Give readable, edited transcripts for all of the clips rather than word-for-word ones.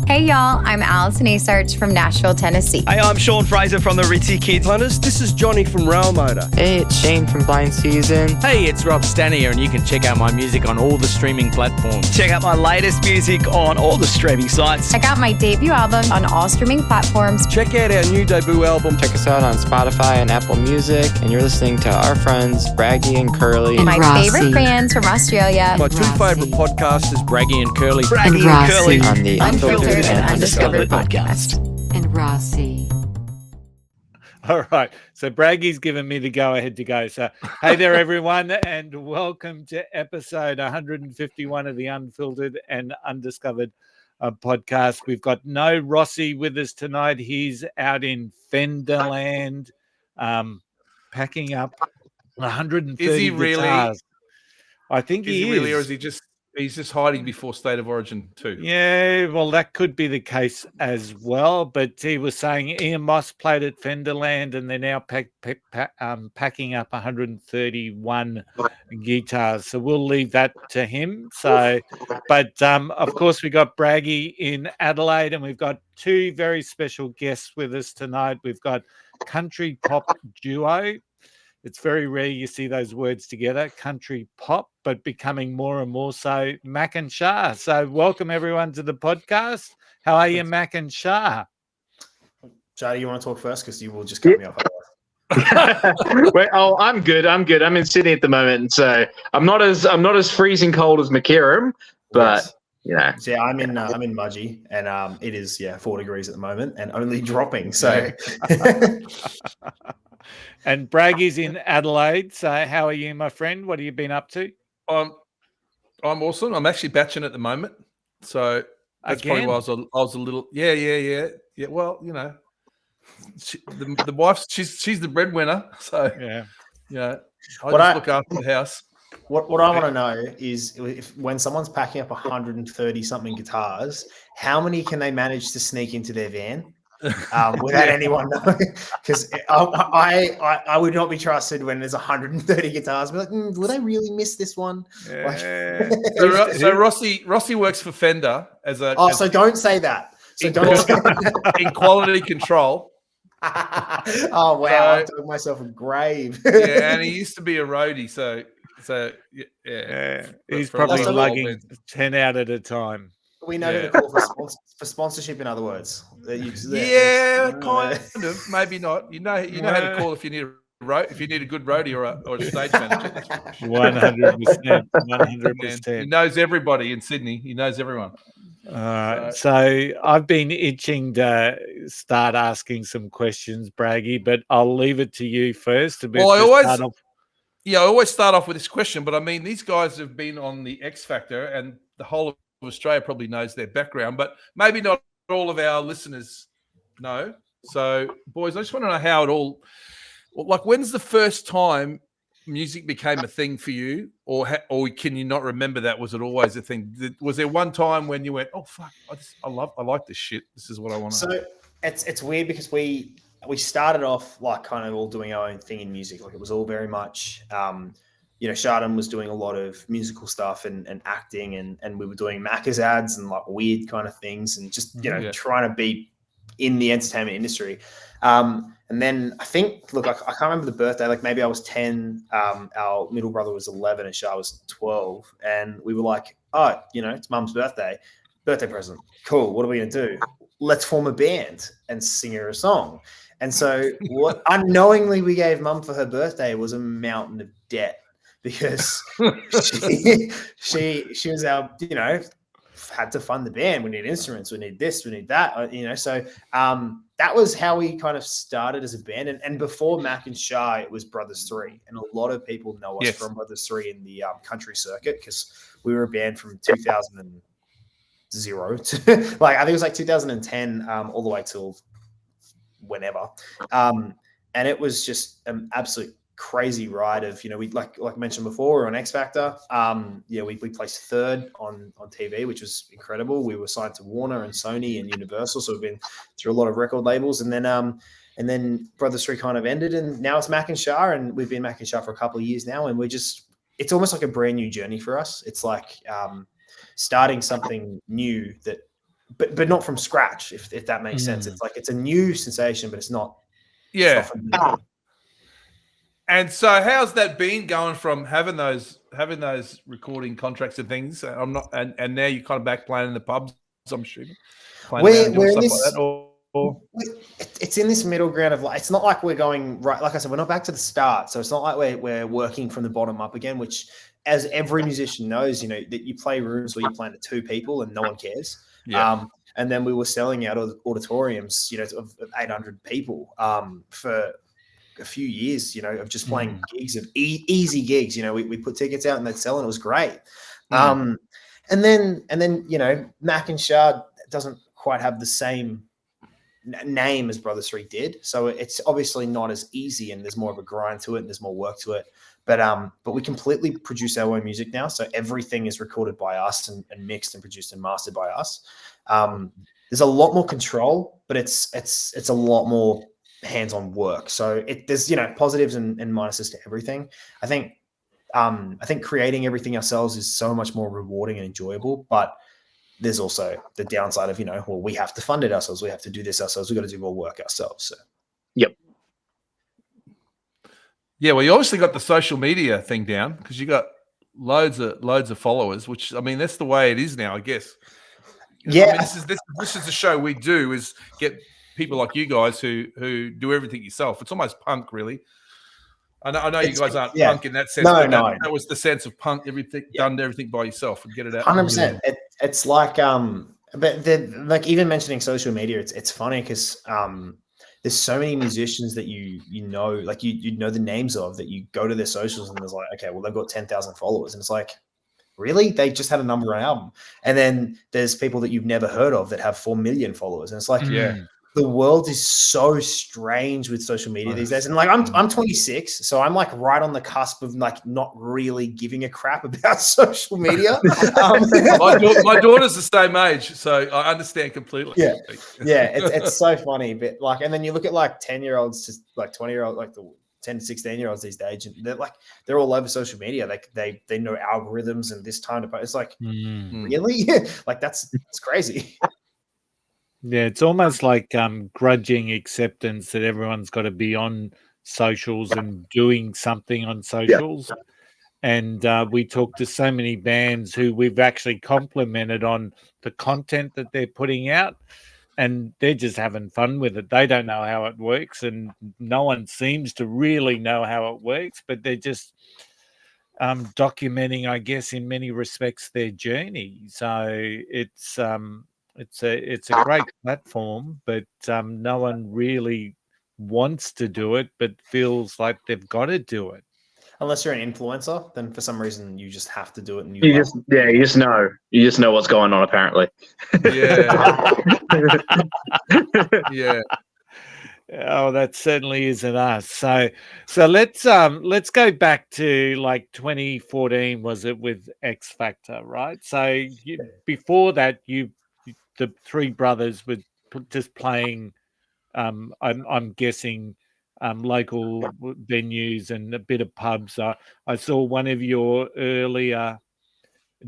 Hey y'all, I'm Allison Asarch from Nashville, Tennessee. Hey, I'm Sean Fraser from the Ritzy Kids. Hunters, this is Johnny from Rail Motor. Hey, it's Shane from Blind Season. Hey, it's Rob Stanier, and you can check out my music on all the streaming platforms. Check out my latest music on all the streaming sites. Check out my debut album on all streaming platforms. Check out our new debut album. Check us out on Spotify and Apple Music. And you're listening to our friends, Braggy and Curly. And my favorite bands from Australia. My two favourite podcasters, Braggy and Curly. Braggy and Curly. On the Unfiltered and Undiscovered podcast. And Rossi. All right. So Braggy's given me the go-ahead to go. So, hey there, everyone, and welcome to episode 151 of the Unfiltered and Undiscovered podcast. We've got no Rossi with us tonight. He's out in Fenderland, packing up 130 Is he really? guitars. I think Is he really, or is he just hiding before State of Origin too? Yeah, well, that could be the case as well. But he was saying Ian Moss played at Fenderland, and they're now packing up 131 guitars. So we'll leave that to him. So, but of course, we got Braggy in Adelaide, and we've got two very special guests with us tonight. We've got country pop duo. It's very rare you see those words together, country pop, but becoming more and more so, Mak and Shar. So welcome everyone to the podcast. How are you, Mak and Shar? Shar, you want to talk first? Because you will just cut me off. I'm good. I'm in Sydney at the moment, so I'm not as freezing cold as McKerram, but yeah. So, yeah, I'm in Mudgee, and it is 4 degrees at the moment, and only dropping. So. And Braggy's in Adelaide. So how are you, my friend? What have you been up to? I'm awesome. I'm actually batching at the moment, so that's probably why I was a little. Yeah. Well, you know, the wife, she's the breadwinner, so I just look after the house. What I want to know is if when someone's packing up 130 something guitars, how many can they manage to sneak into their van? Without anyone knowing, because I would not be trusted when there's 130 guitars. Be like, will they really miss this one? Yeah. So Rossi works for Fender so don't say that. So don't say that. In quality control. Oh wow! I dug myself a grave. Yeah, and he used to be a roadie, so he's probably lugging 10 out at a time. We know who to call for sponsorship, in other words. Kind of, maybe not. You know how to call if you need a good roadie or a stage manager. 100%. He knows everybody in Sydney. He knows everyone. So I've been itching to start asking some questions, Braggy, but I'll leave it to you first. I always start off with this question, but I mean, these guys have been on the X Factor, and the whole of Australia probably knows their background, but maybe not all of our listeners know. So, boys, I just want to know how it all, like, when's the first time music became a thing for you, or can you not remember that? Was it always a thing? Was there one time when you went, "Oh fuck, I like this shit. This is what I want to." So it's weird because we started off like kind of all doing our own thing in music. Like it was all very much. Shardon was doing a lot of musical stuff and acting, and we were doing Macca's ads and like weird kind of things, and just trying to be in the entertainment industry. And then I think, look, I can't remember the birthday. Like maybe I was 10. Our middle brother was 11, and Shar was 12. And we were like, oh, it's Mum's birthday present. Cool. What are we gonna do? Let's form a band and sing her a song. And so what unknowingly we gave Mum for her birthday was a mountain of debt. Because she was our, had to fund the band. We need instruments. We need this. We need that. So that was how we kind of started as a band. And before Mak and Shar, it was Brothers 3. And a lot of people know us from Brothers 3 in the country circuit, because we were a band from 2000 to like, I think it was like 2010 all the way till whenever. And it was just an absolute crazy ride of, we like I mentioned before, we were on X Factor. We placed third on TV, which was incredible. We were signed to Warner and Sony and Universal, so we've been through a lot of record labels. And then Brothers 3 kind of ended, and now it's Mak and Shar, and we've been Mak and Shar for a couple of years now, and it's almost like a brand new journey for us. It's like starting something new that but not from scratch, if that makes sense. It's like it's a new sensation, but it's not. Yeah. It's not And so, how's that been going from having those recording contracts and things? I'm not, and now you're kind of back playing in the pubs. I'm assuming. we're in this. It's in this middle ground of like, it's not like we're going right. Like I said, we're not back to the start. So it's not like we're working from the bottom up again, which, as every musician knows, that you play rooms where you're playing to 2 people and no one cares. Yeah. And then we were selling out auditoriums, of 800 people for a few years, of just playing gigs of easy gigs. We put tickets out and they'd sell and it was great. And then, Mak Shar doesn't quite have the same name as Brother 3 did. So it's obviously not as easy and there's more of a grind to it and there's more work to it. But we completely produce our own music now. So everything is recorded by us and mixed and produced and mastered by us. There's a lot more control, but it's a lot more hands-on work. So there's positives and minuses to everything. I think creating everything ourselves is so much more rewarding and enjoyable, but there's also the downside of, we have to fund it ourselves. We have to do this ourselves. We've got to do more work ourselves. So. Yep. Yeah, well, you obviously got the social media thing down because you got loads of followers, which, I mean, that's the way it is now, I guess. Yeah. I mean, this is the show we do, is get people like you guys who do everything yourself. It's almost punk, really. I know you guys aren't punk in that sense. No. That was the sense of punk, done everything by yourself and get it out. 100%. It's like, but like even mentioning social media, it's funny because there's so many musicians that you know, like you know the names of, that you go to their socials and there's like, okay, well, they've got 10,000 followers. And it's like, really? They just had a number one album. And then there's people that you've never heard of that have 4 million followers. And it's like, the world is so strange with social media these days. And like, I'm 26, so I'm like right on the cusp of like not really giving a crap about social media. My daughter's the same age, so I understand completely. Yeah. It's so funny, but like, and then you look at like 10-year-olds, just like 20-year-old, like the 10 to 16-year-olds these days, and they're all over social media. Like they know algorithms and this time to post. It's like, really? Like it's crazy. Yeah, it's almost like grudging acceptance that everyone's got to be on socials and doing something on socials. And we talk to so many bands who we've actually complimented on the content that they're putting out, and they're just having fun with it. They don't know how it works, and no one seems to really know how it works, but they're just documenting, I guess, in many respects, their journey. So it's a great platform, but no one really wants to do it, but feels like they've got to do it. Unless you're an influencer, then for some reason you just have to do it. And you just know what's going on, apparently. Yeah. Yeah. Oh, that certainly isn't us. So let's go back to like 2014, was it, with X Factor, right? So before that, the 3 brothers were just playing, I'm guessing, local venues and a bit of pubs. I saw one of your earlier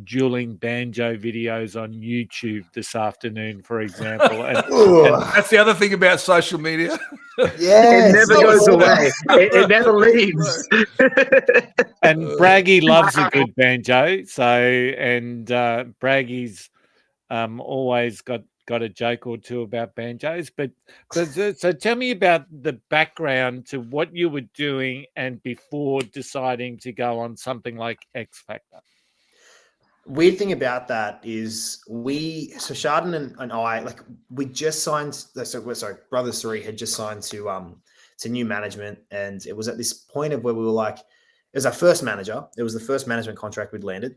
dueling banjo videos on YouTube this afternoon, for example. And that's the other thing about social media. Yeah, it never goes away. It never leaves. And Braggy loves a good banjo. So, and Braggy's always got a joke or two about banjos, but so tell me about the background to what you were doing and before deciding to go on something like X Factor. Weird thing about that is Chardon and I, like, we just signed. Sorry, Brothers 3 had just signed to new management, and it was at this point of where we were like, it was our first manager. It was the first management contract we'd landed.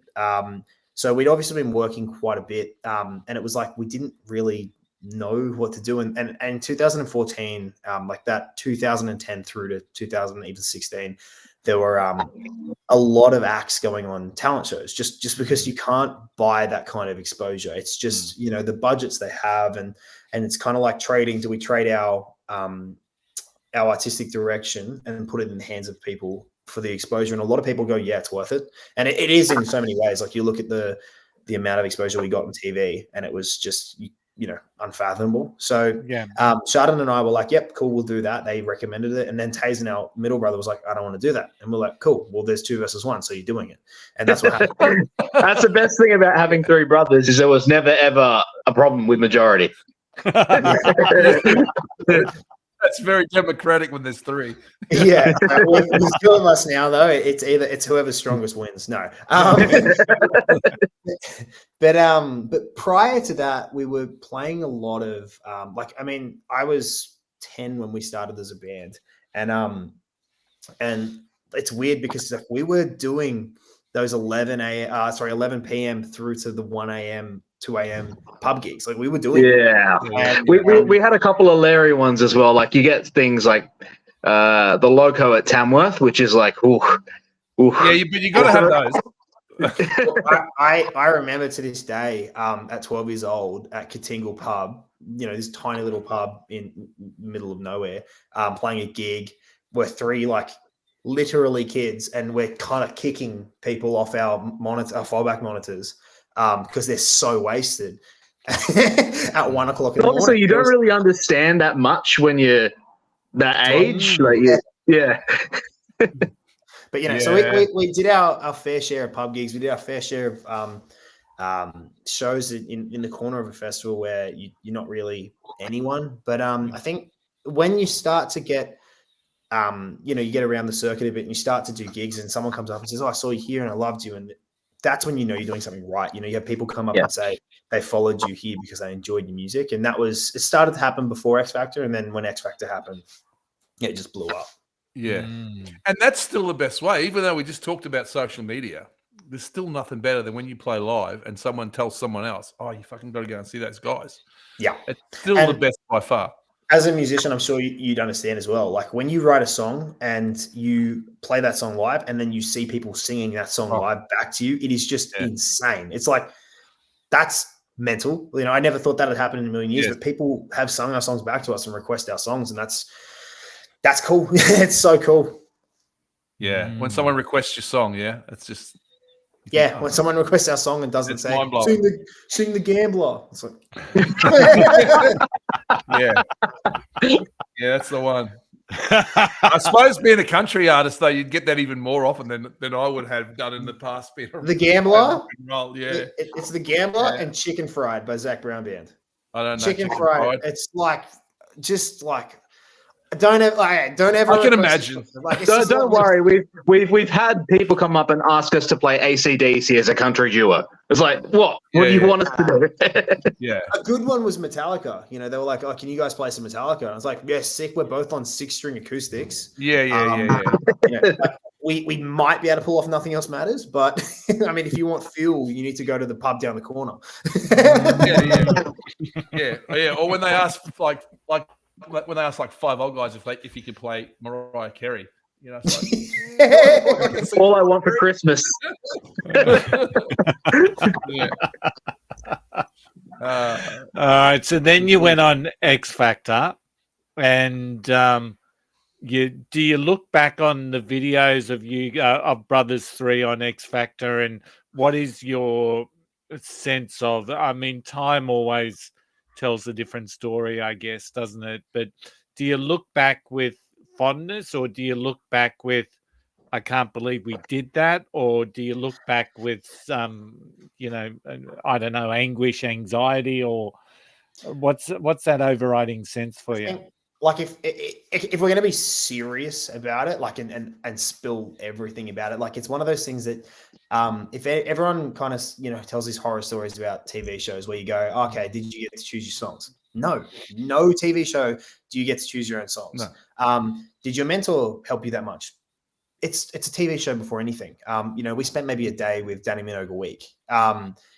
So we'd obviously been working quite a bit, and it was like we didn't really know what to do. And in 2014, like that 2010 through to 2016, there were a lot of acts going on talent shows, just because you can't buy that kind of exposure. It's just, the budgets they have, and it's kind of like trading. Do we trade our artistic direction and put it in the hands of people for the exposure? And a lot of people go, yeah, it's worth it. And it is in so many ways. Like, you look at the amount of exposure we got on TV, and it was just, unfathomable. So Yeah. Shardon and I were like, yep, cool, we'll do that. They recommended it. And then Taze, our middle brother, was like, I don't want to do that. And we're like, cool, well, there's 2 versus 1, so you're doing it. And that's what happened. That's the best thing about having 3 brothers is there was never ever a problem with majority. That's very democratic when there's 3. Yeah, with 2 of us now, though, it's whoever's strongest wins. No, but prior to that, we were playing a lot of I was 10 when we started as a band, and it's weird because we were doing those 11 p.m. through to the 1 a.m. 2 a.m. pub gigs. Like we were doing. Yeah. And, we had a couple of Larry ones as well. Like you get things like the Loco at Tamworth, which is like, ooh. Yeah, but you got to have those. I remember to this day, at 12 years old at Katingle Pub, this tiny little pub in the middle of nowhere, playing a gig where 3 literally kids, and we're kind of kicking people off our fallback monitors because they're so wasted at 1 o'clock in the morning. So you don't really understand that much when you're that age. Yeah. But so we did our fair share of pub gigs. We did our fair share of shows in the corner of a festival where you're not really anyone. But I think when you start to get you get around the circuit a bit and you start to do gigs and someone comes up and says, oh, I saw you here and I loved you. And that's when you're doing something right. You have people come up and say they followed you here because they enjoyed your music. And it started to happen before X Factor. And then when X Factor happened, it just blew up. Yeah. And that's still the best way. Even though we just talked about social media, there's still nothing better than when you play live and someone tells someone else, oh, you fucking got to go and see those guys. Yeah. It's still the best by far. As a musician, I'm sure you'd understand as well. Like when you write a song and you play that song live and then you see people singing that song live back to you, it is just insane. It's like, that's mental. I never thought that had happened in a million years, but people have sung our songs back to us and request our songs. And that's cool. It's so cool. Yeah. When someone requests your song, it's just. Yeah, when someone requests our song and doesn't say sing the Gambler, it's like yeah, that's the one. I suppose being a country artist though, you'd get that even more often than I would have done in the past. The Gambler, it's the Gambler and Chicken Fried by Zach Brown Band. I don't know Chicken Fried. It's don't ever. I can imagine. Don't worry. We've had people come up and ask us to play AC/DC as a country duo. It's like, what? What do you want us to do? Yeah. A good one was Metallica. They were like, "Oh, can you guys play some Metallica?" And I was like, "Yeah, sick. We're both on 6-string acoustics." Yeah. We might be able to pull off Nothing Else Matters, but I mean, if you want fuel, you need to go to the pub down the corner. Yeah. Or when they ask when they ask 5 old guys if you could play Mariah Carey, it's like, all I want for Christmas. All right. So then you went on X Factor, and do you look back on the videos of you of Brothers 3 on X Factor, and what is your sense of? I mean, time always tells a different story, I guess, doesn't it? But do you look back with fondness, or do you look back with, I can't believe we did that, or do you look back with some, I don't know, anguish, anxiety, or what's that overriding sense for you? Like if we're going to be serious about it, and spill everything about it, it's one of those things that if everyone kind of tells these horror stories about TV shows where you go, okay, did you get to choose your songs? No TV show do you get to choose your own songs. No. Did your mentor help you that much? It's a TV show before anything. We spent maybe a day with Danny Minogue a week.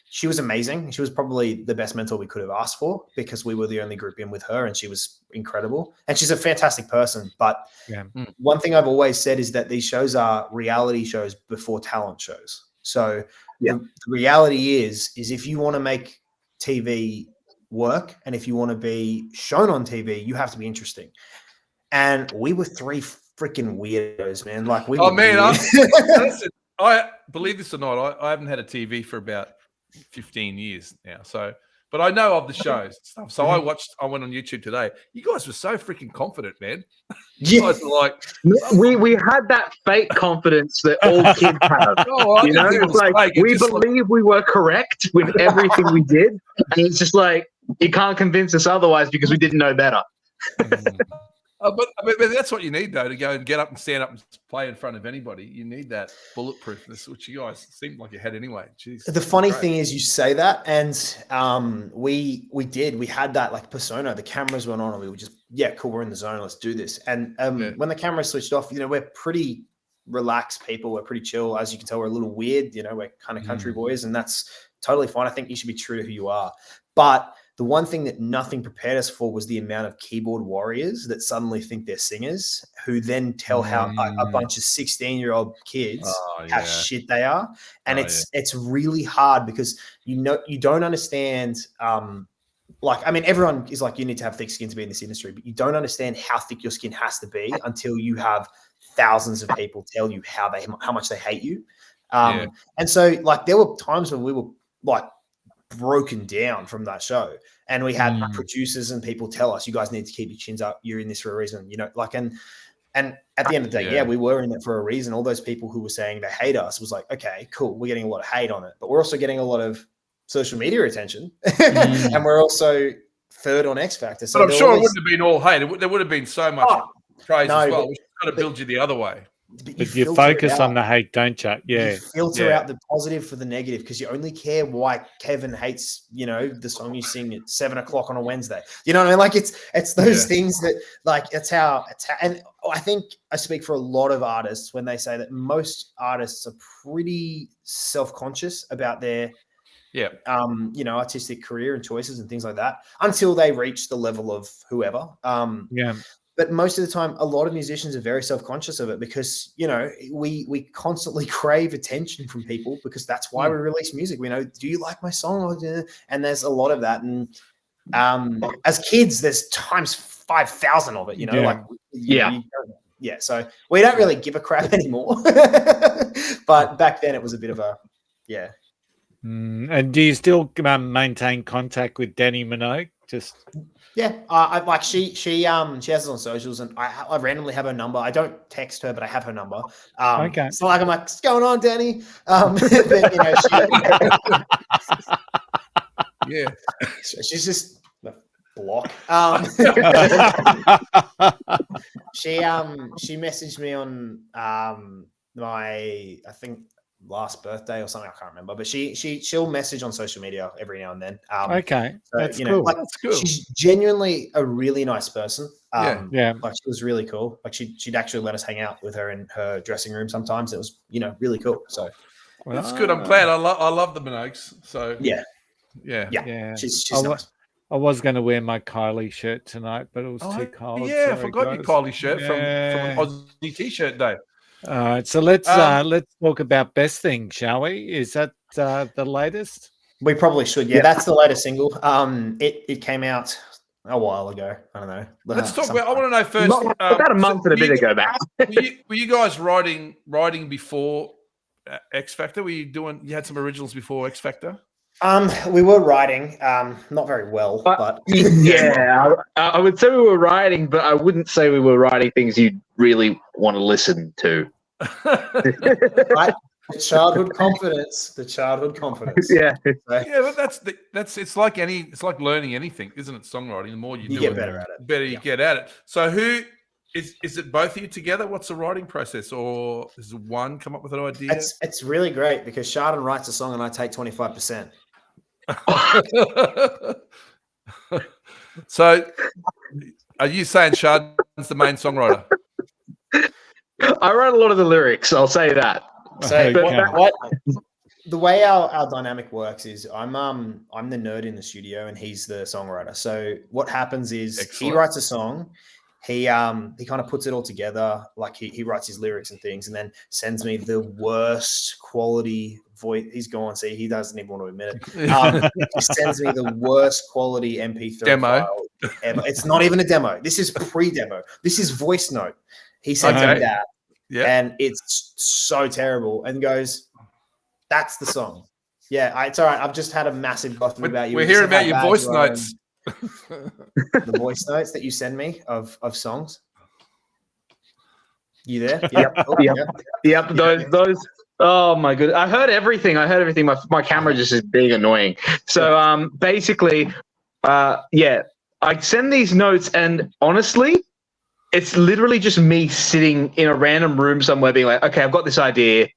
She was amazing. She was probably the best mentor we could have asked for because we were the only group in with her, and she was incredible. And she's a fantastic person. But one thing I've always said is that these shows are reality shows before talent shows. So the reality is if you want to make TV work and if you want to be shown on TV, you have to be interesting. And we were 3 freaking weirdos, man. Listen, I believe this or not, I haven't had a TV for about 15 years now. So but I know of the shows and stuff. So I went on YouTube today. You guys were so freaking confident, man. You guys were like, we had that fake confidence that all kids have. oh, You know, it's like we believe we were correct with everything we did, and it's just like you can't convince us otherwise because we didn't know better. But that's what you need, though, to go and get up and stand up and play in front of anybody. You need that bulletproofness, which you guys seemed like you had anyway. Jeez, the funny thing is, you say that, and we had that like persona. The cameras went on, and we were just, yeah, cool, we're in the zone, let's do this. And when the camera switched off, you know, we're pretty relaxed people, we're pretty chill. As you can tell, we're a little weird, you know, we're kind of country boys, and that's totally fine. I think you should be true to who you are. But the one thing that nothing prepared us for was the amount of keyboard warriors that suddenly think they're singers, who then tell how a bunch of 16-year-old kids how shit they are. And it's really hard because, you know, you don't understand. Like, I mean, everyone is like, you need to have thick skin to be in this industry, but you don't understand how thick your skin has to be until you have thousands of people tell you how much they hate you. And so, like, there were times when we were like broken down from that show, and we had producers and people tell us, you guys need to keep your chins up, you're in this for a reason, you know, like, and at the end of the day, we were in it for a reason. All those people who were saying they hate us was like, okay, cool, we're getting a lot of hate on it, but we're also getting a lot of social media attention, and we're also third on X Factor. So but I'm sure it wouldn't have been all hate. There would have been so much praise as well. We've got to build you the other way. But you focus on the hate, don't you? Yeah. You filter out the positive for the negative, because you only care why Kevin hates, you know, the song you sing at 7:00 on a Wednesday. You know what I mean? Like, it's those things that, like, it's how, and I think I speak for a lot of artists when they say that most artists are pretty self-conscious about their you know, artistic career and choices and things like that, until they reach the level of whoever. But most of the time, a lot of musicians are very self-conscious of it, because, you know, we constantly crave attention from people, because that's why we release music. We know, do you like my song? And there's a lot of that. And as kids, there's times 5,000 of it, you know, so we don't really give a crap anymore. But back then it was a bit of a, And do you still maintain contact with Danny Minogue? I like she has us on socials, and I randomly have her number. I don't text her, but I have her number. Okay. So like, I'm like, what's going on, Danny? But, you know, she's just a block. She messaged me on my, I think, last birthday or something, I can't remember, but she'll message on social media every now and then. So, that's you know, cool. Like, that's cool. She's genuinely a really nice person. Like, she was really cool. Like, she'd actually let us hang out with her in her dressing room sometimes. It was, you know, really cool. So that's good. I'm glad. I love the Minogues. So yeah. She's nice. I was going to wear my Kylie shirt tonight, but it was too cold. Yeah, I forgot your Kylie shirt from Aussie T-shirt day. All right, so let's talk about Best Thing, shall we? Is that the latest? We probably should. Yeah, that's the latest single. It came out a while ago. I don't know. Let's talk about. I want to know first. About a month and a bit ago back. were you guys writing before X Factor? You had some originals before X Factor? We were writing, not very well, but I would say we were writing, but I wouldn't say we were writing things you'd really want to listen to. Right? The childhood confidence. Yeah, but that's it's like learning anything, isn't it? Songwriting. The more you do get it, better at it. The better you get at it. So who is it? Both of you together? What's the writing process, or does one come up with an idea? It's really great, because Chardon writes a song and I take 25%. So, are you saying Chardon's the main songwriter? I wrote a lot of the lyrics. I'll say that. So what the way our dynamic works is I'm the nerd in the studio and he's the songwriter. So what happens is he writes a song. He kind of puts it all together, like he writes his lyrics and things, and then sends me the worst quality voice. He's gone. See, he doesn't even want to admit it. He sends me the worst quality MP3 demo file ever. It's not even a demo. This is pre-demo. This is voice note. He sends me that, and it's so terrible. And goes, "That's the song." Yeah, it's all right. I've just had a massive gossip about you. We're We just hearing said about how your bad voice you are notes. and the voice notes that you send me of songs. You there? Yep, Oh, yep. Those. Oh my goodness! I heard everything. My camera just is being annoying. So basically, yeah, I send these notes, and honestly, it's literally just me sitting in a random room somewhere, being like, "Okay, I've got this idea.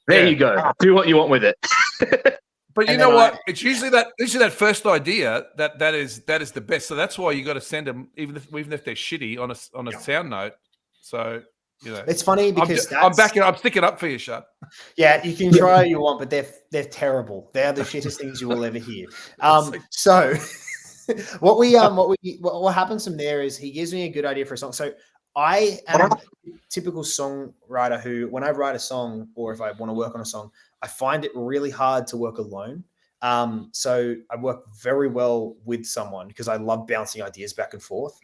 There you go. Do what you want with it." But you know what? It's usually that first idea that is the best. So that's why you got to send them, even if they're shitty, on a sound note. So it's funny because I'm sticking up for you, Shad. Yeah, you can try all you want, but they're terrible. They are the shittest things you will ever hear. So what happens from there is he gives me a good idea for a song. So I am a typical songwriter who, when I write a song or if I want to work on a song, I find it really hard to work alone. So I work very well with someone because I love bouncing ideas back and forth.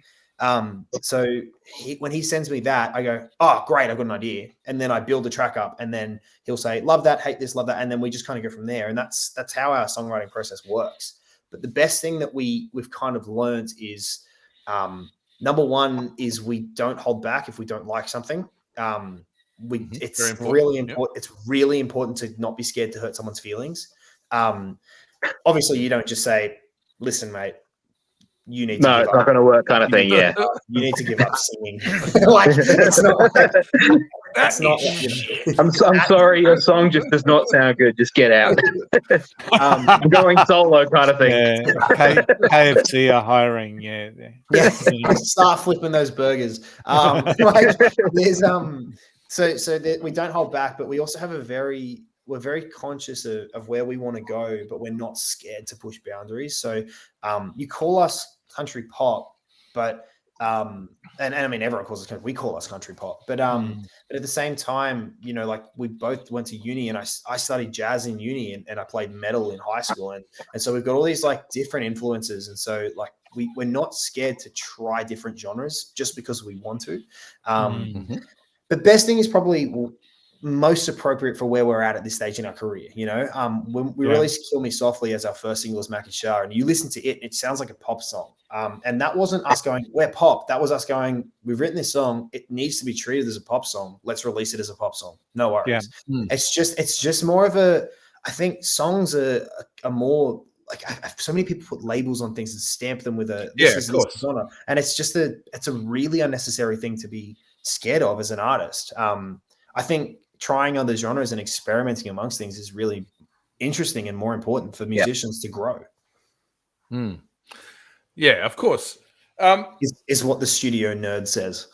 So when he sends me that, I go, oh, great, I've got an idea. And then I build the track up and then he'll say, love that, hate this, love that. And then we just kind of go from there. And that's how our songwriting process works. But the best thing that we've kind of learned is, number one is we don't hold back if we don't like something. It's really important. Yep. It's really important to not be scared to hurt someone's feelings. Obviously you don't just say, listen, mate, you need to give up. It's not going to work kind of thing. Yeah. You need to give up singing. Like, it's not like, that's not I'm sorry, your song just does not sound good. Just get out. I'm going solo kind of thing. Yeah. KFC are hiring. Yeah. Start flipping those burgers. Like there's we don't hold back, but we also have we're very conscious of where we want to go, but we're not scared to push boundaries. So you call us country pop, but and I mean everyone calls us country. We call us country pop, but at the same time, like we both went to uni, and I studied jazz in uni, and I played metal in high school, and so we've got all these like different influences, and so like we're not scared to try different genres just because we want to. The best thing is probably most appropriate for where we're at this stage in our career. When we released Kill Me Softly as our first single as Mak Shar, and you listen to it sounds like a pop song. And that wasn't us going, we're pop. That was us going, we've written this song. It needs to be treated as a pop song. Let's release it as a pop song. No worries. Yeah. It's just more of I think songs are more like so many people put labels on things and stamp them with this genre. And it's just it's a really unnecessary thing to be scared of as an artist. I think trying other genres and experimenting amongst things is really interesting and more important for musicians to grow. Yeah, of course. Is what the studio nerd says.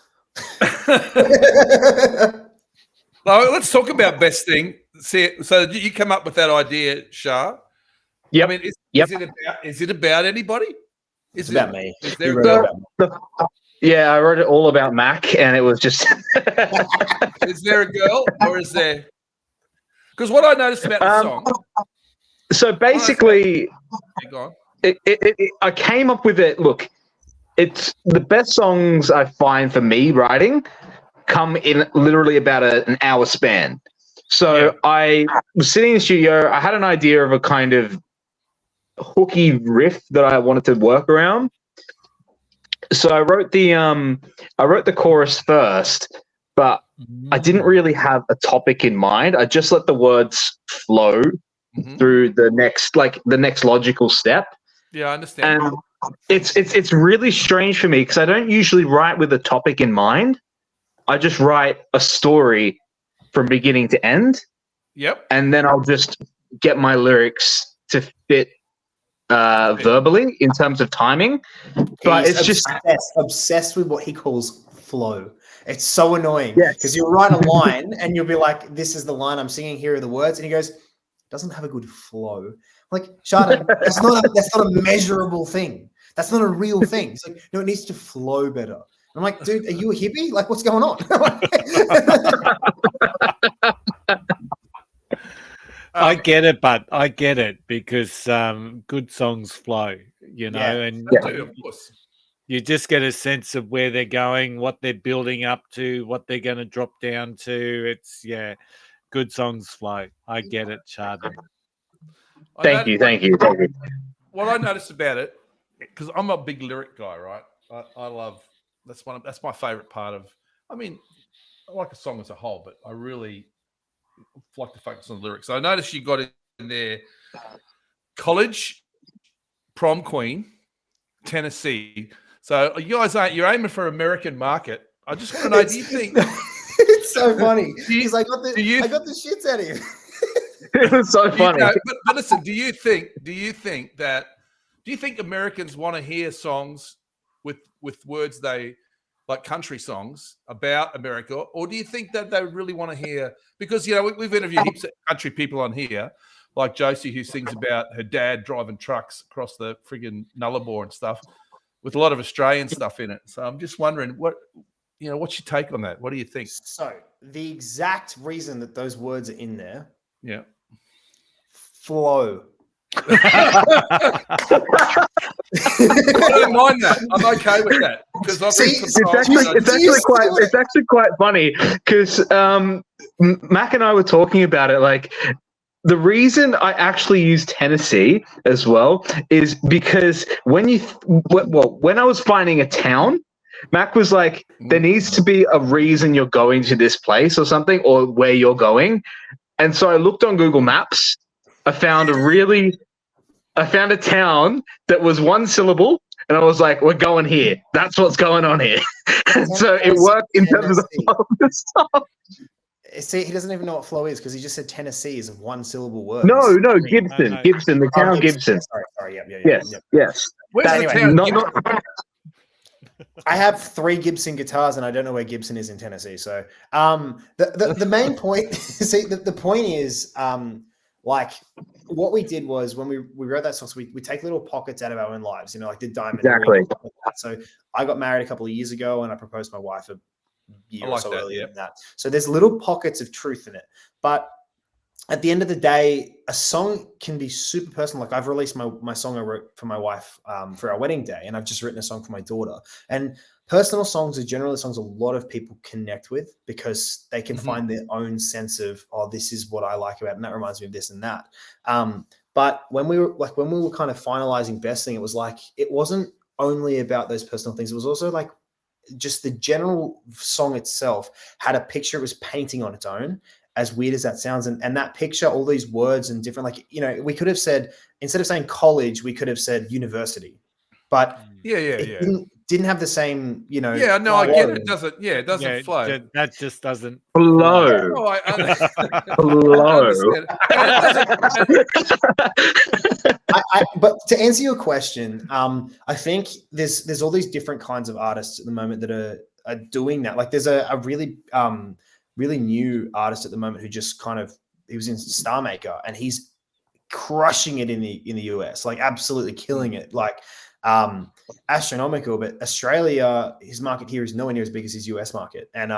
Well, let's talk about best thing. So you come up with that idea, Shar? Yeah. I mean, is it about anybody? It's about me. Is there Yeah, I wrote it all about Mac, and it was just. Is there a girl, or is there? Because what I noticed about the song. So basically, I came up with it. Look, it's the best songs I find for me writing come in literally about an hour span. So I was sitting in the studio. I had an idea of a kind of hooky riff that I wanted to work around. So I wrote the chorus first, but I didn't really have a topic in mind. I just let the words flow through the next logical step. Yeah, I understand. And it's really strange for me because I don't usually write with a topic in mind. I just write a story from beginning to end. Yep. And then I'll just get my lyrics to fit verbally in terms of timing, but He's it's obsessed with what he calls flow. It's so annoying because you'll write a line and you'll be like, this is the line I'm singing, here are the words, and he goes, doesn't have a good flow. I'm like, Shada, that's not a measurable thing. That's not a real thing. It's like, no, it needs to flow better. I'm like, dude, are you a hippie? Like, what's going on? I get it because good songs flow, and of course. You just get a sense of where they're going, what they're building up to, what they're going to drop down to. It's good songs flow. I get it, Chad. Thank you. What I noticed about it, because I'm a big lyric guy, right? I love that's my favorite part of. I mean, I like a song as a whole, but I really like to focus on the lyrics. So I noticed you got in there, college, prom queen, Tennessee. So you guys you're aiming for American market. I just want to know, do you think it's so funny? He's like, I got the shits out of you. It was so funny. But listen, do you think Americans want to hear songs with words they like, country songs about America, or do you think that they really want to hear? Because we've interviewed heaps of country people on here, like Josie, who sings about her dad driving trucks across the friggin' Nullarbor and stuff, with a lot of Australian stuff in it. So I'm just wondering what's your take on that? What do you think? So the exact reason that those words are in there, flow. I don't mind that. I'm okay with that because it's actually quite funny because Mac and I were talking about it. Like, the reason I actually use Tennessee as well is because when I was finding a town, Mac was like, there needs to be a reason you're going to this place or something, or where you're going. And so I looked on Google Maps. I found a town that was one syllable, and I was like, we're going here. That's what's going on here. And so it worked in terms of the flow of the song. See, he doesn't even know what flow is because he just said Tennessee is a one-syllable word. No, Gibson. Gibson, the town Gibson. Sorry, Yes. Where's the town? I have 3 Gibson guitars, and I don't know where Gibson is in Tennessee. So the main point, the point is, like, what we did was when we wrote that song, so we take little pockets out of our own lives, like the diamond. Exactly. So I got married a couple of years ago, and I proposed to my wife a year or so earlier than that. So there's little pockets of truth in it. But at the end of the day, a song can be super personal. Like, I've released my song I wrote for my wife for our wedding day, and I've just written a song for my daughter. And personal songs are generally songs a lot of people connect with because they can find their own sense of, oh, this is what I like about it, and that reminds me of this and that. But when we were kind of finalizing Best Thing, it was like, it wasn't only about those personal things. It was also like, just the general song itself had a picture it was painting on its own, as weird as that sounds. And that picture, all these words and different, like, we could have said, instead of saying college, we could have said university. But didn't have the same, Yeah, no, I get it. It doesn't flow. That just doesn't flow. But to answer your question, I think there's all these different kinds of artists at the moment that are doing that. Like, there's a really really new artist at the moment who just he was in Star Maker, and he's crushing it in the US, like absolutely killing it, like astronomical. But Australia, his market here is nowhere near as big as his US market, and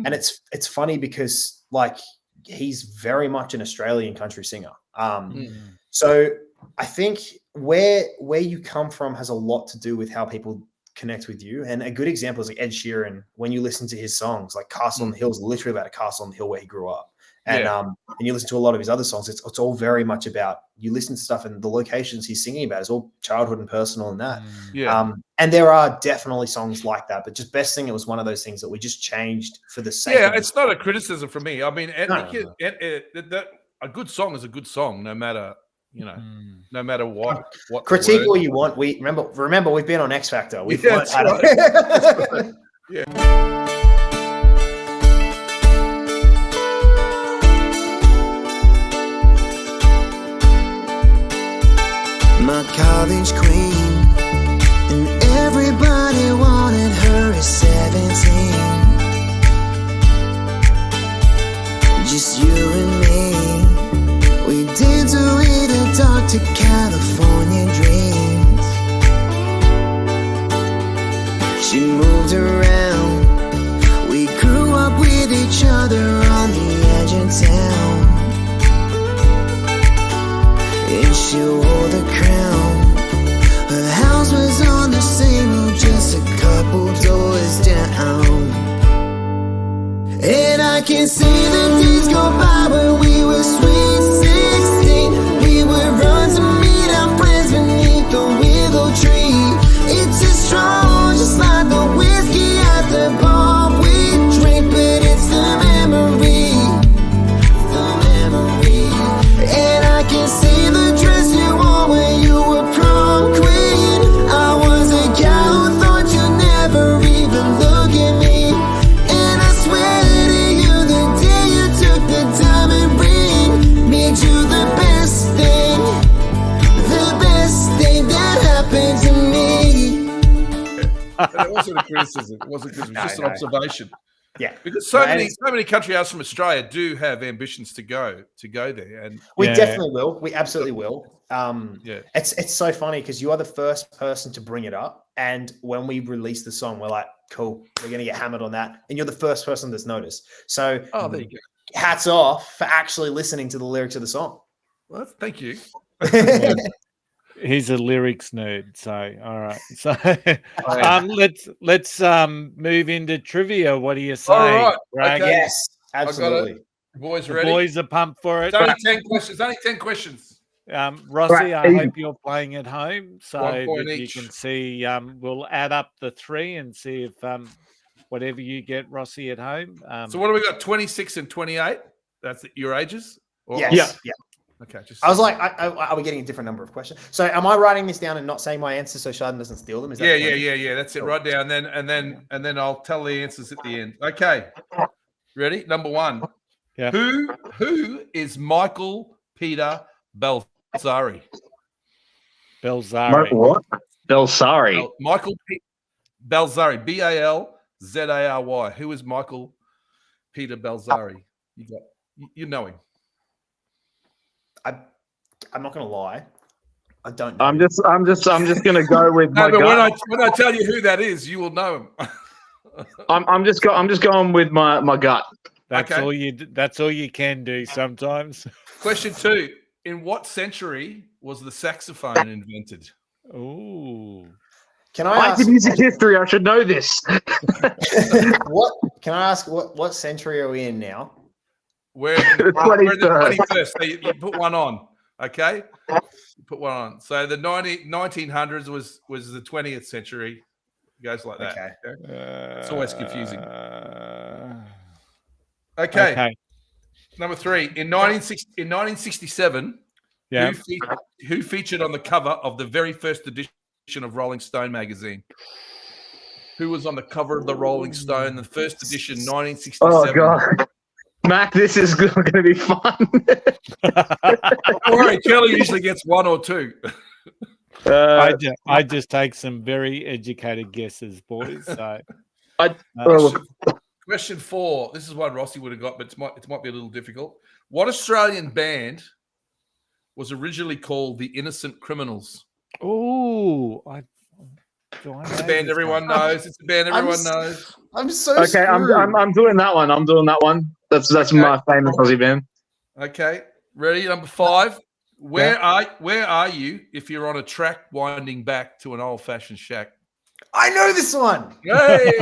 it's funny because, like, he's very much an Australian country singer. So I think where you come from has a lot to do with how people connect with you. And a good example is like Ed Sheeran. When you listen to his songs, like Castle on the Hill is literally about a castle on the hill where he grew up. And and you listen to a lot of his other songs, it's all very much about, you listen to stuff and the locations he's singing about is all childhood and personal and that. And there are definitely songs like that, but just Best Thing, it was one of those things that we just changed for the sake of it's not a criticism for me. I mean, a good song is a good song, no matter no matter what critique all you want. We remember we've been on X Factor. We've right. My college queen, and everybody wanted her at 17. Just you and me. We did the dark to California dreams. She moved around. We grew up with each other on the edge of town. And she wore the crown. Her house was on the same road, just a couple doors down. And I can see the days go by when we were sweet 16. We were And it wasn't a criticism. It wasn't because it was just an observation. Yeah, Because so many country artists from Australia do have ambitions to go there, and we definitely will. We absolutely will. Yeah. It's so funny because you are the first person to bring it up, and when we release the song, we're like, cool, we're gonna get hammered on that, and you're the first person that's noticed. So, there you go. hats off for actually listening to the lyrics of the song. Well, thank you. He's a lyrics nerd, so all right. So let's move into trivia. What do you say? All right. Bragg? Okay. Yes, absolutely. Boys, The ready? boys are pumped for it. It's only 10 questions. Only 10 questions. Rossi, I hope you're playing at home so 1 point that each. you can see. We'll add up the 3 and see if whatever you get, Rossi, at home. So what do we got? 26 and 28. That's your ages. Or- Yes. Yeah. Okay. Just I was like, are we getting a different number of questions? So, am I writing this down and not saying my answer so Sharden doesn't steal them? Is that yeah. the plan? That's it. Right down. And then I'll tell the answers at the end. Okay. Ready? Number 1. Yeah. Who is Michael Peter Balzari? Belzari. What? Belsari. Michael Balzari. Balzary. Who is Michael Peter Balzari? You know him. I'm not going to lie. I don't know. I'm just gonna go with my No, but gut. when I tell you who that is, you will know him. I'm just going with my gut. That's Okay. all you. That's all you can do sometimes. Question 2. In what century was the saxophone invented? Ooh. Can I I ask did music history. I should know this. what? Can I ask what century are we in now? We're in the 21st. 21st. So you put one on, okay? You put one on. So the 1900s was the 20th century. It goes like that. Okay. It's always confusing. Okay. Number 3. In 1967, Yeah. who featured on the cover of the very first edition of Rolling Stone magazine? Who was on the cover of the Rolling Stone, the first edition, 1967? Oh god, Mac, this is going to be fun. Don't worry, Kelly usually gets 1 or 2. I just take some very educated guesses, boys. So Question 4. This is one Rossi would have got, but it might be a little difficult. What Australian band was originally called the Innocent Criminals? ooh, It's a band everyone knows. It's a band everyone knows. I'm so okay, screwed. I'm doing that one. I'm doing that one. That's my famous Aussie band. Okay, ready? Number 5. Where are you if you're on a track winding back to an old-fashioned shack? I know this one. Hey!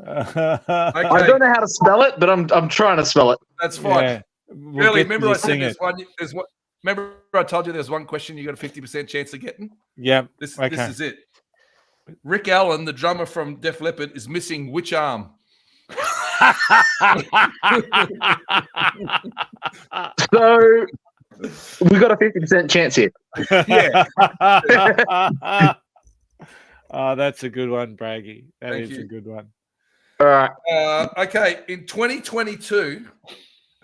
I don't know how to spell it, but I'm trying to spell it. That's fine. Yeah. Really, remember I said sing there's it. one. Remember I told you there's one question you got a 50% chance of getting. Yeah. This Okay. is it. Rick Allen, the drummer from Def Leppard, is missing which arm? So we got a 50% chance here. Yeah. Oh, that's a good one, Braggy. That Thank is you. a good one. All right. Okay, in 2022,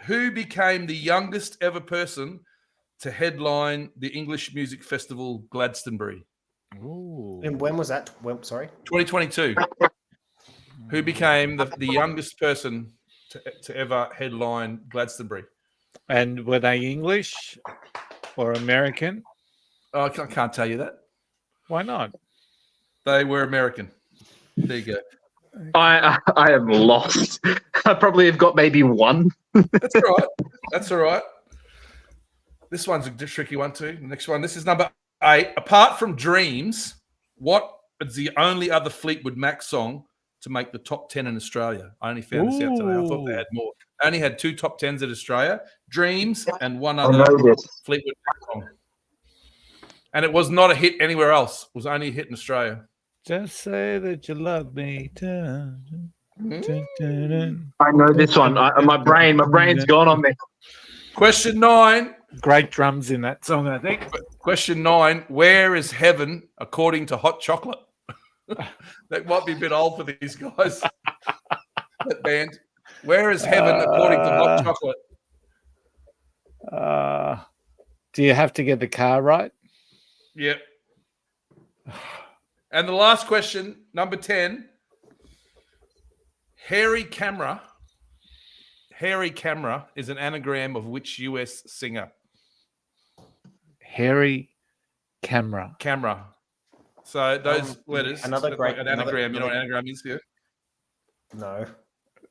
who became the youngest ever person to headline the English Music Festival Glastonbury? Ooh. And when was that? Sorry. 2022. Who became the youngest person to ever headline Glastonbury? And were they English or American? Oh, I can't tell you that. Why not? They were American. There you go. I am lost. I probably have got maybe one. That's all right. That's all right. This one's a tricky one too. The next one. This is number 8. Apart from Dreams, what is the only other Fleetwood Mac song to make the top 10 in Australia? I only found this out today. I thought they had more. I only had 2 top 10s in Australia. Dreams and one other Fleetwood Mac song. And it was not a hit anywhere else. It was only a hit in Australia. Just say that you love me. Dun, dun, dun, dun. I know this one. My brain's gone on me. Question 9. Great drums in that song, I think. Question 9. Where is heaven according to Hot Chocolate? That might be a bit old for these guys. That band. Where is heaven according to Hot Chocolate? Do you have to get the car right? Yep. And the last question, number 10. Hairy Camera. Hairy Camera is an anagram of which US singer? Hairy Camera. Camera. So those letters. another like great- an anagram. another- You know what an anagram is here? No.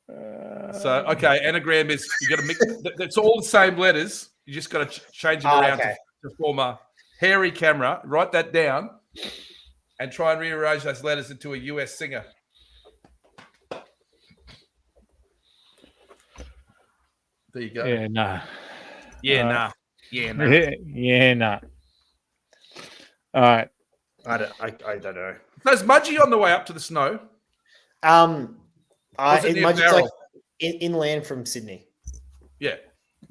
So okay, anagram is you got to mix. It's all the same letters. You just got to change it around okay. to form a hairy camera. Write that down, and try and rearrange those letters into a US singer. There you go. Yeah, no. Yeah, nah. Yeah, nah. Yeah, no. All right. I don't know. So is Mudgee on the way up to the snow? Was it near Imagine it's Barrel? like inland from Sydney. Yeah.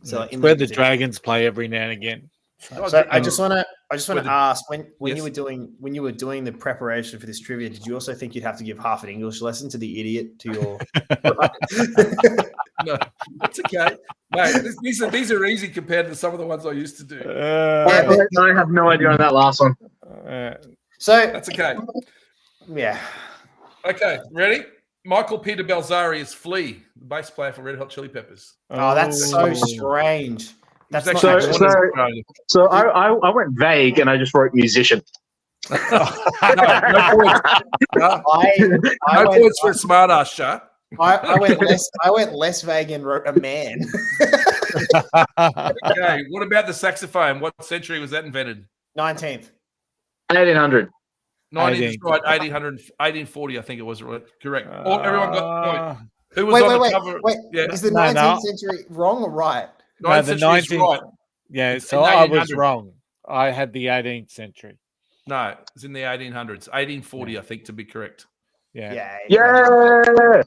So like Where inland the from Sydney. Dragons play every now and again. So I just want to Where the- ask when Yes. you were doing the preparation for this trivia, did you also think you'd have to give half an English lesson to the idiot to your? No, it's okay, mate. These are easy compared to some of the ones I used to do. I have no idea on that last one. So That's okay. yeah, Okay, ready? Michael Peter Balzari is Flea, the bass player for Red Hot Chili Peppers. oh, that's so strange. That's He was not actually So- born in so- Australia. So I went vague and I just wrote musician. No points. No, I no went, points for a smart ass, Shah. I went less vague and wrote a man. Okay, what about the saxophone? What century was that invented? 19th. 1800. 19th, right, 1840, I think it was right. Correct. Everyone got the point. Who was Wait, on wait, the wait, cover? wait. Yeah, Is the No, 19th no. century wrong or right? No, 19th the century is 19th. right. Yeah, It's so in I was 1800. wrong. I had the 18th century. No, it's in the 1800s. 1840, I think, to be correct. Yeah. Yeah.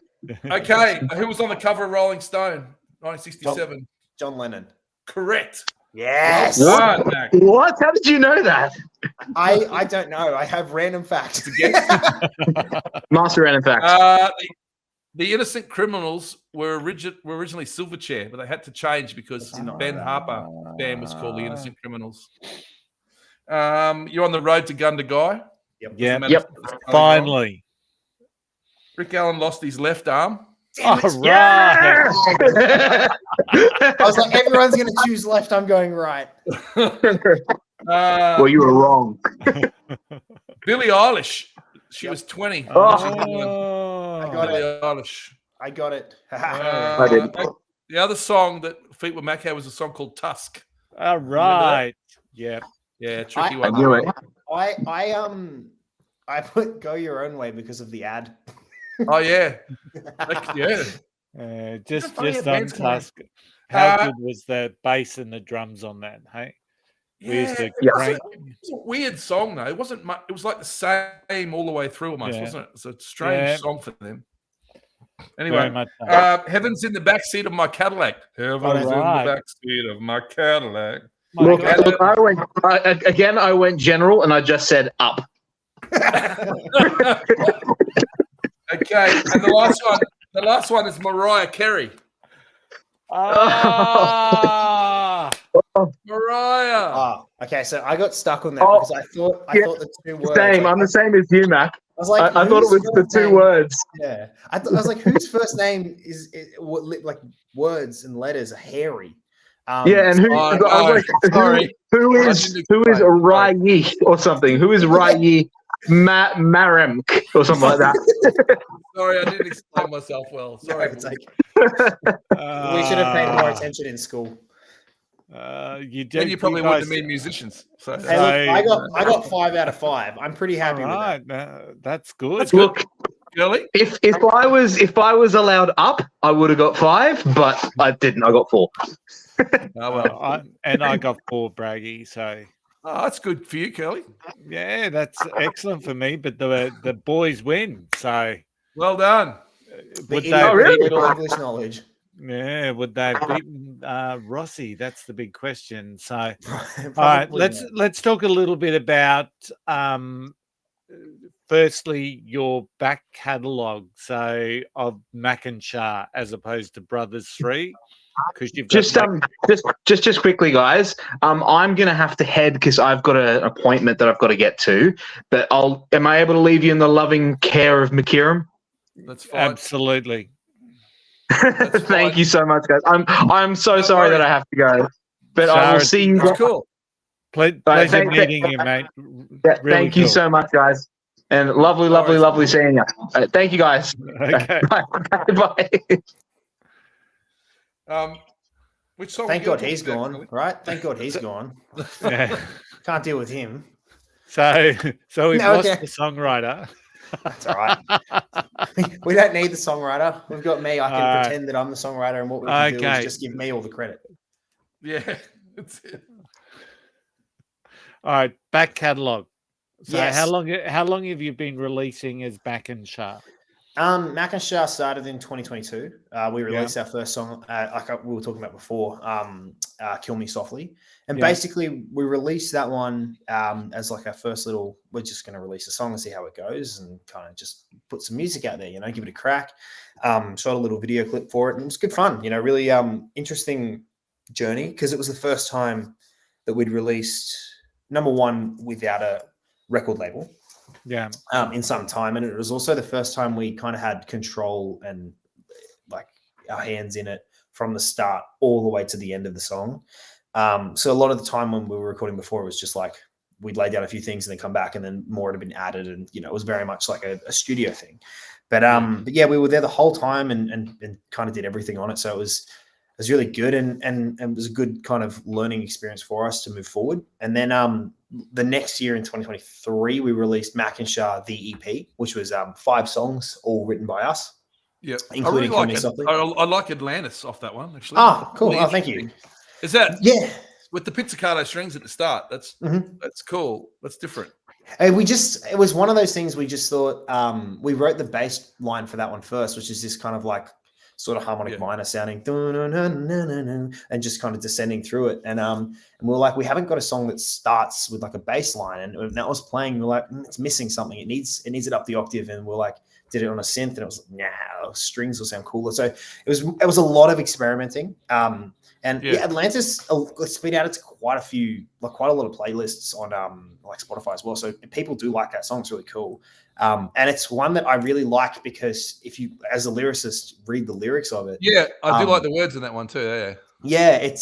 Okay, who was on the cover of Rolling Stone? 1967. John Lennon. Correct. Yes. Well done, Mac. What? How did you know that? I don't know. I have random facts. Master random facts. The Innocent Criminals were originally Silverchair, but they had to change because Ben Harper band was called the Innocent Criminals. You're on the road to Gunda Guy. Yeah. Yep. Finally. Rick Allen lost his left arm. All right. I was like, everyone's going to choose left. I'm going right. Well, you were wrong. Billie Eilish. She was 20. Oh. I got Billie it. Eilish. I got it. I did. The other song that Fleetwood Mac had was a song called Tusk. All right. Yeah. Yeah, tricky I one. knew it. I put "Go Your Own Way" because of the ad. Oh yeah, yeah. Just funny on bands come on. Tusk. How Uh, good was the bass and the drums on that? Hey, we used to Yeah. crank. It was a weird song though. It wasn't much. It was like the same all the way through almost, Yeah. wasn't it? It's a strange Yeah. song for them. Very Anyway, much so. Heaven's in the backseat of my Cadillac. Heaven's in Alright. the backseat of my Cadillac. My Look, God. look, I went general and I just said up. Okay, and the last one is Mariah Carey. Ah! Mariah. Oh, okay. So I got stuck on that Oh, because I thought the two words. Same. like, I'm the same as you, Mac. I was like, I thought it whose was the first two name- words. Yeah, I was like, whose first name is like words and letters are hairy. Yeah, and who? Oh, I no, was like, sorry. who I is didn't who is explain. Rayi or something? Who is Rayi Maremk or something like that? Sorry, I didn't explain myself well. Sorry. It's like, we should have paid more attention in school. You did. Then you probably guys- wouldn't have been musicians. So Hey, look, I got 5 out of 5. I'm pretty happy All with right, that's good. Look, Shirley? if I was allowed up, I would have got 5, but I didn't. I got 4. Oh, well. I got 4 braggy, so Oh, that's good for you, Curly. yeah, that's excellent for me. But the boys win, so Well done. that. would The they idiot really? with little English knowledge. yeah, would they have beaten Rossi? That's the big question. So all right, Probably not. let's talk a little bit about firstly your back catalogue, so of Mak Shar as opposed to Brothers 3. Because you've got just quickly, guys. I'm gonna have to head because I've got an appointment that I've got to get to. But am I able to leave you in the loving care of McKieran? That's fine. Absolutely. Thank you so much, guys. I'm so sorry that I have to go, but I will see you. That's cool. Pleasure meeting you, mate. Really thank you so much, guys, and lovely seeing you. Thank you, guys. Okay. Bye. Which song? Thank God he's gone, right? Thank God he's gone. Yeah. Can't deal with him. So we've lost okay. the songwriter. That's all right. We don't need the songwriter. We've got me. I can pretend that I'm the songwriter, and what we can do is just give me all the credit. Yeah, that's it. All right, back catalogue. So Yes. how long have you been releasing as Mak Shar? Mak Shar started in 2022. We released our first song, like we were talking about before, "Kill Me Softly," and basically we released that one as like our first little. We're just going to release a song and see how it goes, and kind of just put some music out there, give it a crack. Shot a little video clip for it, and it was good fun. Really interesting journey because it was the first time that we'd released number one without a record label. In some time, and it was also the first time we kind of had control and like our hands in it from the start all the way to the end of the song. So a lot of the time when we were recording before, it was just like we'd lay down a few things and then come back, and then more had been added, and it was very much like a studio thing. But yeah, we were there the whole time and kind of did everything on it. So it was really good, and it was a good kind of learning experience for us to move forward. And then the next year in 2023, we released Mak Shar, the EP, which was 5 songs, all written by us. Yeah, including I like Atlantis off that one, actually. Oh, cool. Oh, thank you. Is that with the pizzicato strings at the start? That's cool. That's different. And it was one of those things we just thought, we wrote the bass line for that one first, which is this kind of like sort of harmonic minor sounding and just kind of descending through it. And we were like, we haven't got a song that starts with like a bass line. And when that was playing, we we're like, it's missing something. It needs it up the octave. And we're like, did it on a synth, and it was like, nah, strings will sound cooler. So it was a lot of experimenting. Atlantis, it's been added to quite a lot of playlists on like Spotify as well. So people do like that song. It's really cool. And it's one that I really like because if you, as a lyricist, read the lyrics of it. Yeah, I do like the words in that one too. Yeah. Yeah,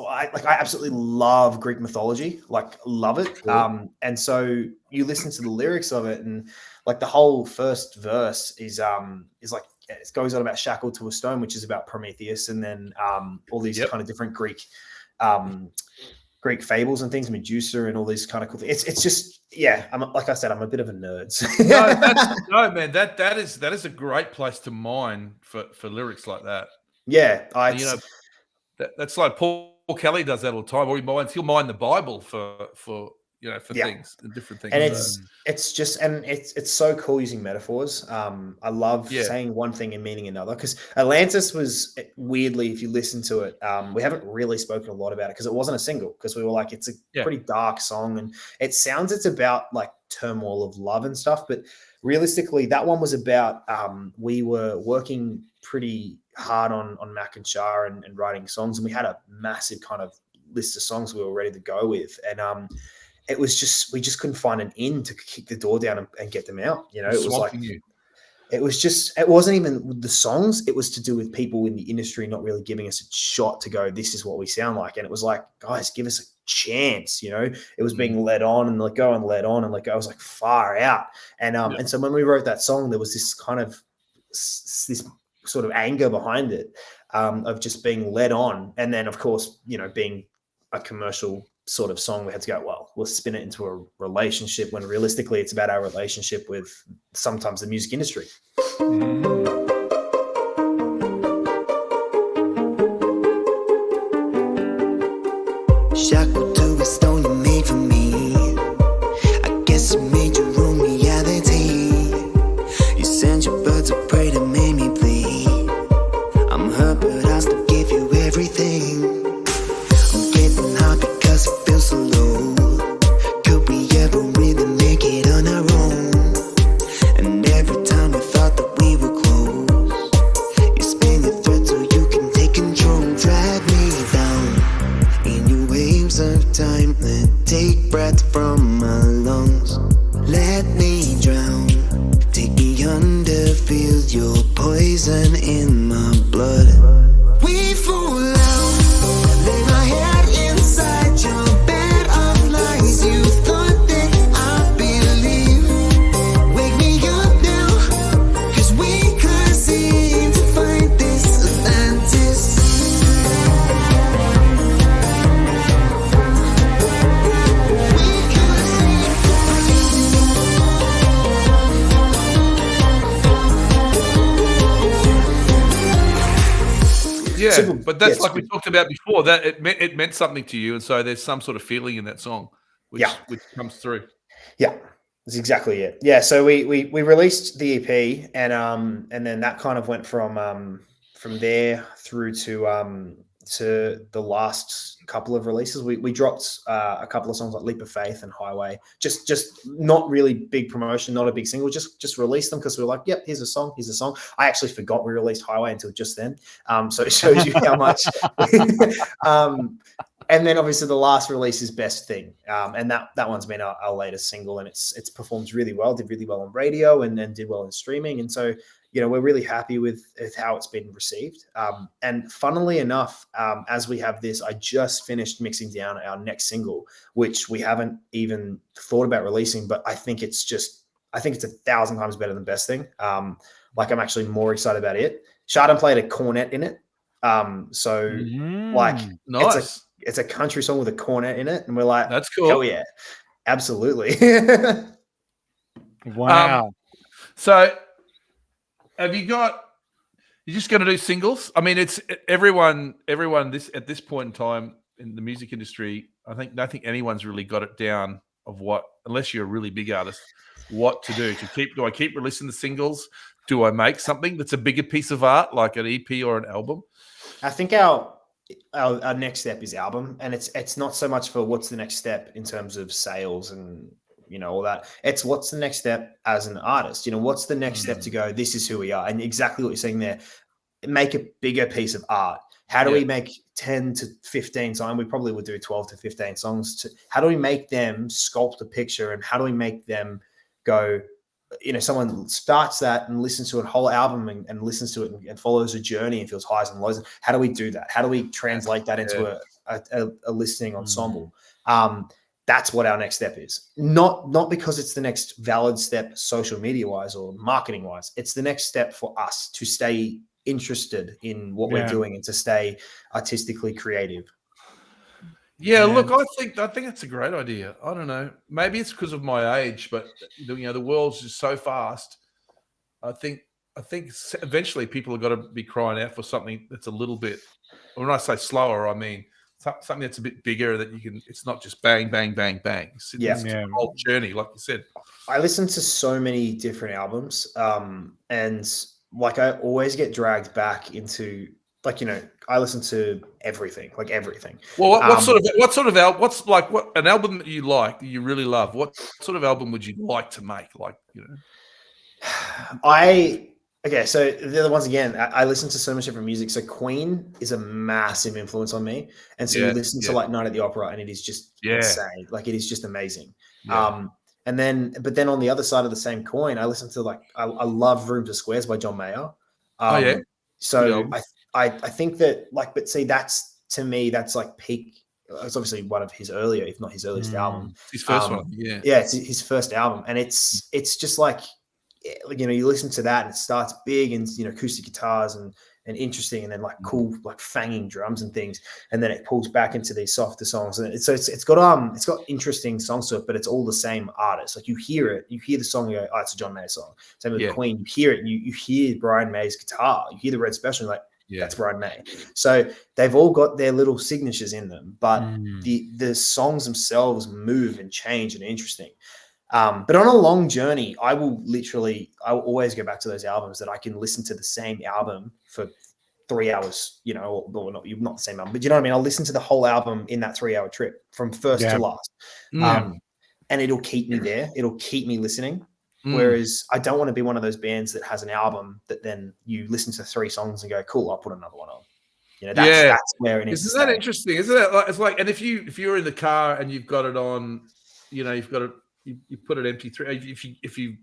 I absolutely love Greek mythology, love it. Cool. And so you listen to the lyrics of it, and like the whole first verse is like it goes on about shackled to a stone, which is about Prometheus, and then all these kind of different Greek fables and things, Medusa, and all these kind of cool things. It's just like I said, I'm a bit of a nerd. So. No, man, that is a great place to mine for lyrics like that. Yeah, that's like Paul Kelly does that all the time, or he'll mine the Bible for things and different things. And it's so cool using metaphors. I love saying one thing and meaning another, because Atlantis was weirdly, if you listen to it, we haven't really spoken a lot about it because it wasn't a single, because we were like, it's a pretty dark song, and it's about like turmoil of love and stuff. But realistically, that one was about we were working pretty hard on Mak Shar and writing songs, and we had a massive kind of list of songs we were ready to go with, and it was just, we just couldn't find an in to kick the door down and get them out. It was like, it wasn't even the songs. It was to do with people in the industry not really giving us a shot to go, this is what we sound like. And it was like, guys, give us a chance. It was being led on and let go and led on and let go. I was like far out. And so when we wrote that song, there was this kind of this sort of anger behind it, of just being led on. And then of course, being a commercial sort of song, we had to go, well, we'll spin it into a relationship, when realistically it's about our relationship with sometimes the music industry. Shackled to a stone you made for me. I guess you made your own reality. You sent your birds of prey to make me bleed. I'm hurt, but I'll still give you everything. I'm getting high because it feels so low. Could we ever really make it on our own? And every time I thought that we were close, you spin your thread so you can take control. of time that take breath from my lungs. Let me drown, take me under, feel your poison in my blood. We fall out, lay my head inside your bed of lies. You thought that I believe. Wake me up now, 'cause we can't seem to find this Atlantis. Yeah, Super- but that's yeah, like we talked about before. That it meant something to you, and so there's some sort of feeling in that song, which comes through. Yeah, that's exactly it. Yeah, so we released the EP, and then that kind of went from there through to the last couple of releases. We dropped a couple of songs like Leap of Faith and Highway. Just not really big promotion, not a big single. Just released them because we were like, yep, here's a song. I actually forgot we released Highway until just then. So it shows you how much. And then obviously the last release is Best Thing, and that one's been our latest single, and it's performed really well, did really well on radio, and then did well in streaming, and so we're really happy with how it's been received. And funnily enough, as we have this, I just finished mixing down our next single, which we haven't even thought about releasing, but I think it's 1,000 times better than Best Thing. Like I'm actually more excited about it. Chardon played a cornet in it, Nice. It's a country song with a cornet in it, and we're like, That's cool. Hell yeah, absolutely. Wow. So, have you got? You're just going to do singles? I mean, it's everyone. This at this point in time in the music industry, I don't think anyone's really got it down of what, unless you're a really big artist, what to do. Do I keep releasing the singles? Do I make something that's a bigger piece of art, like an EP or an album? I think our next step is album, and it's not so much for what's the next step in terms of sales and all that. It's what's the next step as an artist. What's the next step to go? This is who we are, and exactly what you're saying there. Make a bigger piece of art. How do we make 10 to 15 songs? We probably would do 12 to 15 songs. How do we make them sculpt a picture, and how do we make them go? Someone starts that and listens to a whole album and listens to it and follows a journey and feels highs and lows. How do we do that? How do we translate that into a listening ensemble? That's what our next step is. Not because it's the next valid step social media wise or marketing wise. It's the next step for us to stay interested in what we're doing and to stay artistically creative. Yeah, look, I think it's a great idea. I don't know. Maybe it's because of my age, but the world's just so fast. I think eventually people have got to be crying out for something that's a little bit. When I say slower, I mean something that's a bit bigger, that you can. It's not just bang, bang, bang, bang. It's a whole journey, like you said. I listen to so many different albums, and like I always get dragged back into. I listen to everything. Well, what sort of album? What an album that you like, that you really love? What sort of album would you like to make? So the other ones again, I listen to so much different music. So Queen is a massive influence on me, and so you listen to Night at the Opera, and it is just insane. It is just amazing. Yeah. But then on the other side of the same coin, I listen to I love Room to Squares by John Mayer. So I think that but see, that's to me, that's peak. It's obviously one of his earlier, if not his earliest album. His first one, it's his first album, and it's just you listen to that and it starts big and acoustic guitars and interesting, and then cool fanging drums and things, and then it pulls back into these softer songs, and it's got interesting songs to it, but it's all the same artist. You hear the song, you go, oh, it's a John Mayer song. Same with Queen, you hear it, you hear Brian May's guitar, you hear the Red Special, and that's Brian May. So they've all got their little signatures in them, but the songs themselves move and change and are interesting. But on a long journey, I will always go back to those albums that I can listen to the same album for 3 hours, or not the same album, but you know what I mean? I'll listen to the whole album in that 3 hour trip from first to last. And it'll keep me there. It'll keep me listening. Whereas I don't want to be one of those bands that has an album that then you listen to 3 songs and go, cool, I'll put another one on. That's where it needs Isn't to that stay. interesting? Isn't that like, it's like, and if you're in the car and you've got it on, you've got it, you put it MP3. If you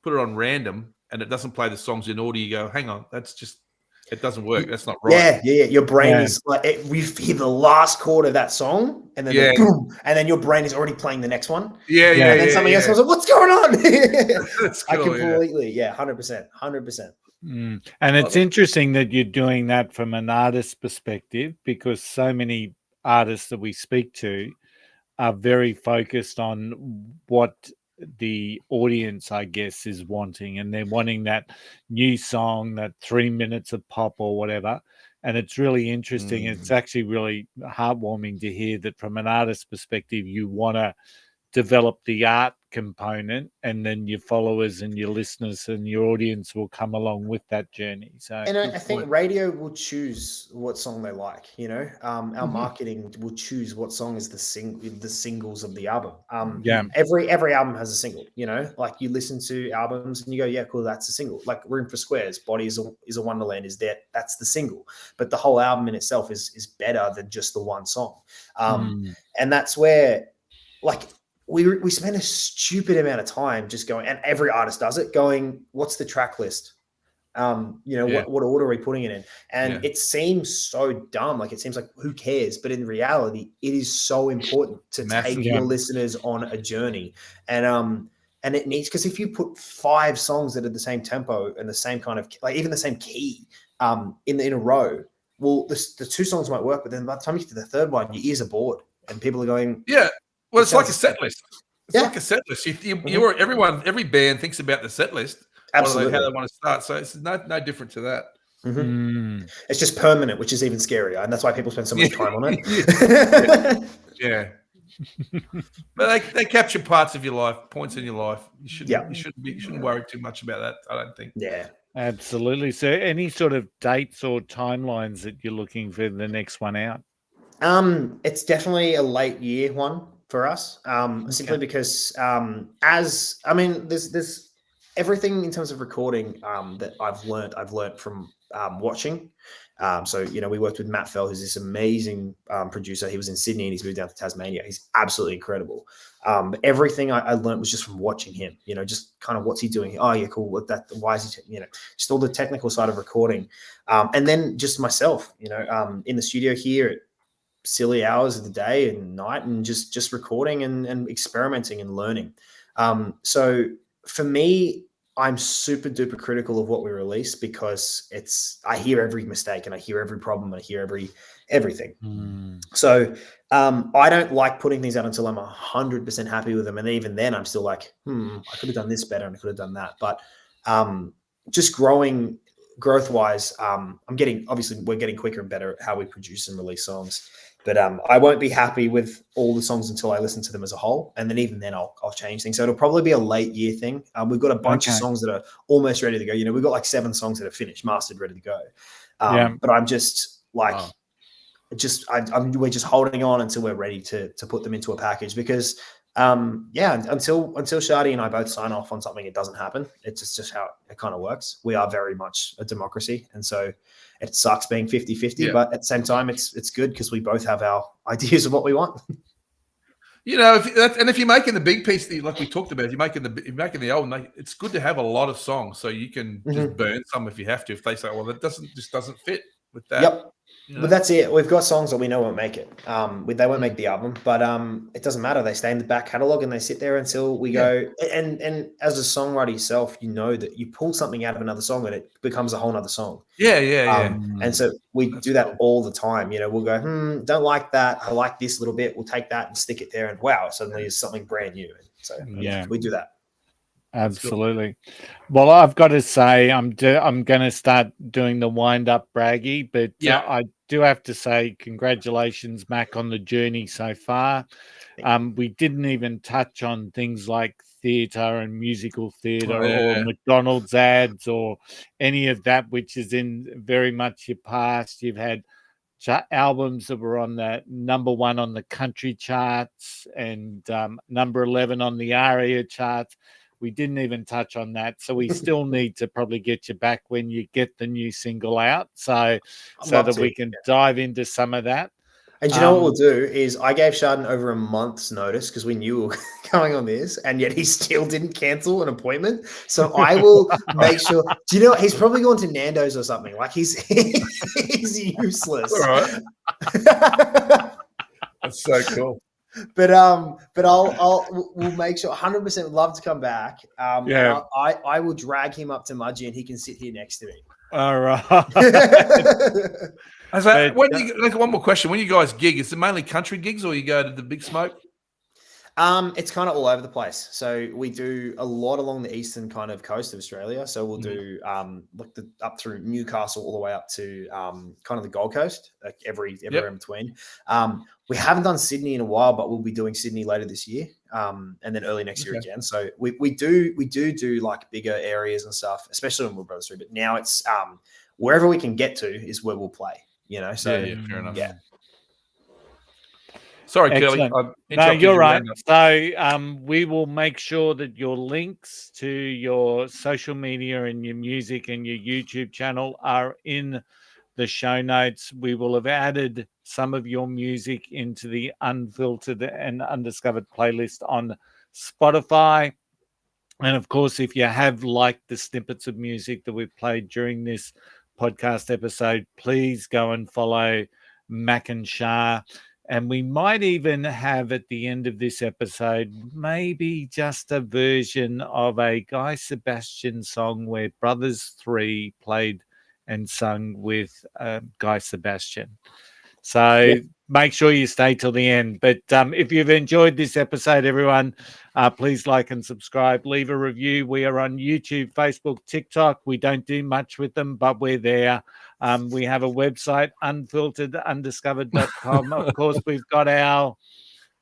put it on random and it doesn't play the songs in order, you go, hang on, it doesn't work. That's not right. Yeah. Your brain is like, we hear the last chord of that song, and then boom, and then your brain is already playing the next one. And then something else was like, what's going on? That's cool, I completely, 100%. And it's interesting that you're doing that from an artist perspective, because so many artists that we speak to are very focused on what the audience, I guess, is wanting, and they're wanting that new song, that 3 minutes of pop or whatever. And it's really interesting. It's actually really heartwarming to hear that from an artist perspective, you want to develop the art component, and then your followers and your listeners and your audience will come along with that journey. So, and I think radio will choose what song they like. Our marketing will choose what song is the singles of the album. Every album has a single. Like you listen to albums and you go, yeah, cool, that's a single. Like Room for Squares, Body is a Wonderland is there. That's the single, but the whole album in itself is better than just the one song. And that's where, like, we spend a stupid amount of time just going, and every artist does it, going, what's the track list? What order are we putting it in? And it seems so dumb. Like, it seems like, who cares? But in reality, it is so important to take your listeners on a journey. And it needs, because if you put 5 songs that are the same tempo and the same kind of, like, even the same key in a row, well, the 2 songs might work, but then by the time you get to the third one, your ears are bored and people are going, well, it's like a set list. It's like a set list. Every band thinks about the set list. Absolutely. How they want to start. So it's no different to that. It's just permanent, which is even scarier. And that's why people spend so much time on it. But they capture parts of your life, points in your life. You shouldn't worry too much about that, I don't think. Yeah. Absolutely. So any sort of dates or timelines that you're looking for the next one out? It's definitely a late year one for us. Simply because there's everything in terms of recording that I've learned from watching. So we worked with Mak Shar, who's this amazing producer. He was in Sydney and he's moved down to Tasmania. He's absolutely incredible. But everything I learned was just from watching him. Just kind of, what's he doing? Oh yeah, cool. What that? Why is he? Just all the technical side of recording, and then just myself. In the studio here at silly hours of the day and night, and just recording and experimenting and learning. So for me, I'm super duper critical of what we release, because I hear every mistake and I hear every problem and I hear everything. So I don't like putting things out until I'm 100% happy with them. And even then I'm still like, I could have done this better and I could have done that. But just growth wise, we're getting quicker and better at how we produce and release songs. But I won't be happy with all the songs until I listen to them as a whole. And then even then I'll change things. So it'll probably be a late year thing. We've got a bunch of songs that are almost ready to go. We've got like 7 songs that are finished, mastered, ready to go. But I'm just like, we're just holding on until we're ready to put them into a package, because until Shardy and I both sign off on something, it doesn't happen. It's just how it kind of works. We are very much a democracy. And so it sucks being 50-50, but at the same time, it's good because we both have our ideas of what we want. If you're making the big piece, like we talked about, if you're making the album, it's good to have a lot of songs so you can just burn some if you have to. If they say, well, that doesn't fit with that. Yep. But that's it. We've got songs that we know won't make it. They won't make the album, but it doesn't matter. They stay in the back catalog and they sit there until we go. And as a songwriter yourself, that you pull something out of another song and it becomes a whole nother song. And so we do that all the time. We'll go, don't like that. I like this little bit. We'll take that and stick it there, and wow, suddenly it's something brand new. And so we do that. Absolutely. Well, I've got to say, I'm going to start doing the wind-up braggy, but I do have to say congratulations, Mac, on the journey so far. We didn't even touch on things like theatre and musical theatre or McDonald's ads or any of that, which is in very much your past. You've had albums that were on the number 1 on the country charts and number 11 on the ARIA charts. We didn't even touch on that. So we still need to probably get you back when you get the new single out, so that we can dive into some of that. And you know what we'll do is I gave Chardon over a month's notice because we knew we were going on this, and yet he still didn't cancel an appointment. So I will make sure. Do you know what? He's probably gone to Nando's or something. Like he's useless. All right. That's so cool. But we'll make sure 100% would love to come back. I will drag him up to Mudgee and he can sit here next to me. All right. One more question. When you guys gig, is it mainly country gigs or you go to the Big Smoke? It's kind of all over the place. So we do a lot along the eastern kind of coast of Australia. So we'll do up through Newcastle all the way up to kind of the Gold Coast, like everywhere in between. We haven't done Sydney in a while, but we'll be doing Sydney later this year, and then early next year again. So we do like bigger areas and stuff, especially when we're Brothers 3. But now it's wherever we can get to is where we'll play. You know, so fair enough. Yeah. Sorry, Excellent. Kelly. No, you're right. So we will make sure that your links to your social media and your music and your YouTube channel are in the show notes. We will have added some of your music into the Unfiltered and Undiscovered playlist on Spotify. And of course, if you have liked the snippets of music that we've played during this podcast episode, please go and follow Mak Shar. And we might even have at the end of this episode, maybe just a version of a Guy Sebastian song where Brothers 3 played and sung with Guy Sebastian. So make sure you stay till the end. But if you've enjoyed this episode, everyone, please like and subscribe. Leave a review. We are on YouTube, Facebook, TikTok. We don't do much with them, but we're there. We have a website, unfilteredundiscovered.com. Of course, we've got our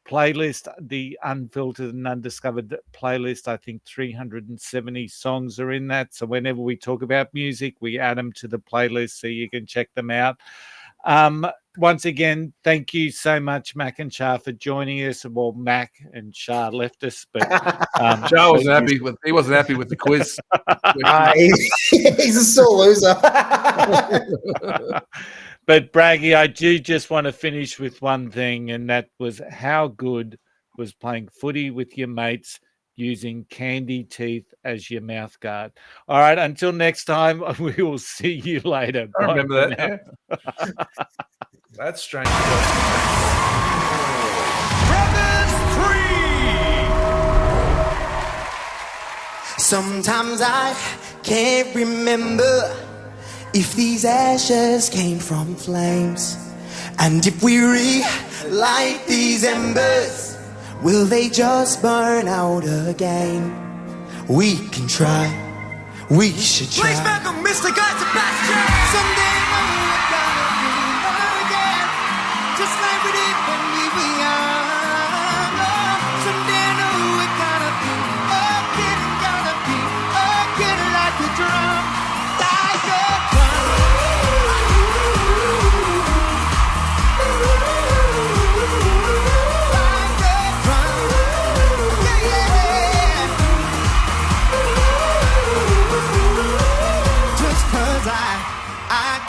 playlist, the Unfiltered and Undiscovered playlist. I think 370 songs are in that. So whenever we talk about music, we add them to the playlist so you can check them out. Once again, thank you so much, Mak Shar, for joining us. Well, Mak and Shar left us, but Shar wasn't happy with the quiz. He's a sore loser. But Braggy, I do just want to finish with one thing, and that was how good was playing footy with your mates using candy teeth as your mouth guard. All right, until next time, we will see you later. I remember that. Yeah. That's strange. Brothers 3. Sometimes I can't remember if these ashes came from flames, and if we relight these embers, will they just burn out again? We can try. We should try. Please welcome Mr. Guy Sebastian. Someday we're gonna do again, just like we did when we were young. Someday we're gonna be again like a drum, like a drum.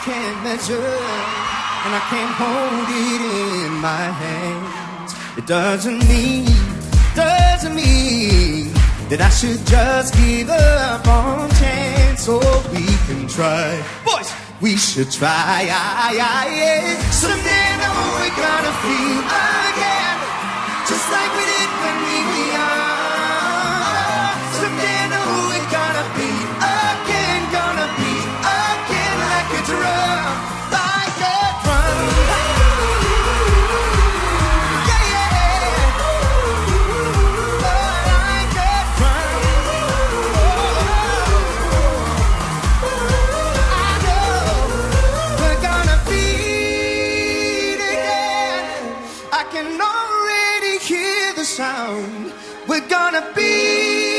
Can't measure and I can't hold it in my hands. It doesn't mean that I should just give up on chance. So we can try, boys, we should try. Someday we're gonna feel again, just like we did when we were young. Someday we're gonna be again like a drum, like a drum. Like a drum. I know we're gonna beat again. I can already hear the sound. We're gonna beat